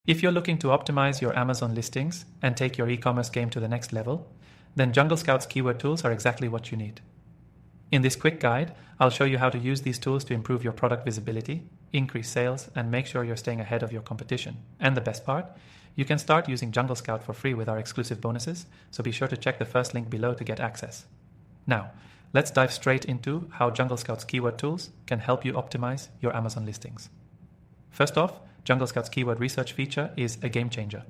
If you're looking to optimize your Amazon listings and take your e-commerce game to the next level, then JungleScout's keyword tools are exactly what you need. In this quick guide, I'll show you how to use these tools to improve your product visibility, increase sales, and make sure you're staying ahead of your competition. And the best part, you can start using JungleScout for free with our exclusive bonuses, so be sure to check the first link below to get access. Now, let's dive straight into how JungleScout's keyword tools can help you optimize your Amazon listings. First off, JungleScout's keyword research feature is a game changer.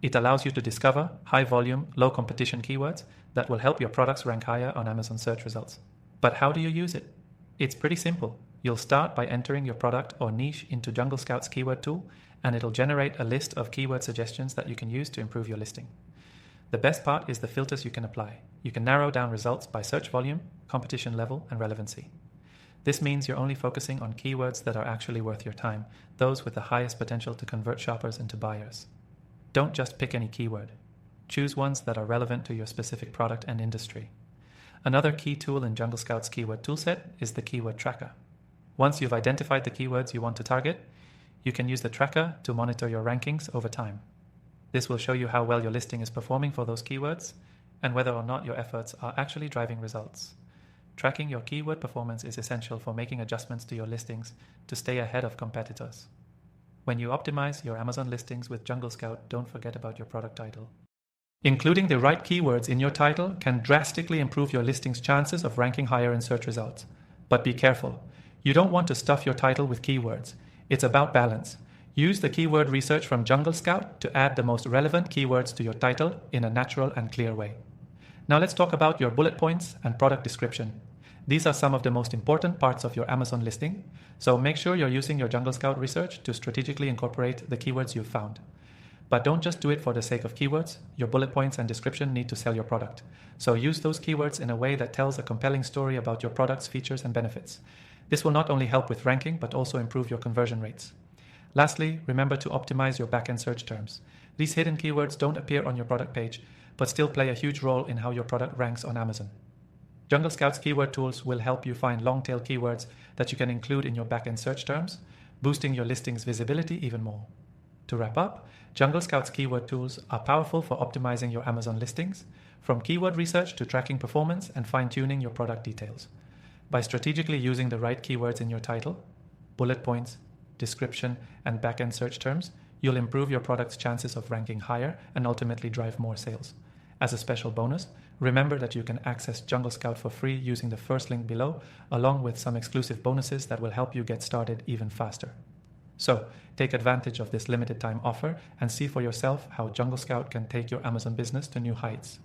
It allows you to discover high-volume, low-competition keywords that will help your products rank higher on Amazon search results. But how do you use it? It's pretty simple. You'll start by entering your product or niche into JungleScout's keyword tool, and it'll generate a list of keyword suggestions that you can use to improve your listing. The best part is the filters you can apply. You can narrow down results by search volume, competition level, and relevancy. This means you're only focusing on keywords that are actually worth your time, those with the highest potential to convert shoppers into buyers. Don't just pick any keyword. Choose ones that are relevant to your specific product and industry. Another key tool in JungleScout's keyword toolset is the keyword tracker. Once you've identified the keywords you want to target, you can use the tracker to monitor your rankings over time. This will show you how well your listing is performing for those keywords and whether or not your efforts are actually driving results. Tracking your keyword performance is essential for making adjustments to your listings to stay ahead of competitors. When you optimize your Amazon listings with JungleScout, don't forget about your product title. Including the right keywords in your title can drastically improve your listing's chances of ranking higher in search results. But be careful. You don't want to stuff your title with keywords. It's about balance. Use the keyword research from JungleScout to add the most relevant keywords to your title in a natural and clear way. Now let's talk about your bullet points and product description. These are some of the most important parts of your Amazon listing, so make sure you're using your JungleScout research to strategically incorporate the keywords you've found. But don't just do it for the sake of keywords. Your bullet points and description need to sell your product. So use those keywords in a way that tells a compelling story about your product's features and benefits. This will not only help with ranking, but also improve your conversion rates. Lastly, remember to optimize your backend search terms. These hidden keywords don't appear on your product page, but still play a huge role in how your product ranks on Amazon. JungleScout's keyword tools will help you find long-tail keywords that you can include in your backend search terms, boosting your listing's visibility even more. To wrap up, JungleScout's keyword tools are powerful for optimizing your Amazon listings, from keyword research to tracking performance and fine-tuning your product details. By strategically using the right keywords in your title, bullet points, description, and backend search terms, you'll improve your product's chances of ranking higher and ultimately drive more sales. As a special bonus, remember that you can access JungleScout for free using the first link below, along with some exclusive bonuses that will help you get started even faster. So, take advantage of this limited time offer and see for yourself how JungleScout can take your Amazon business to new heights.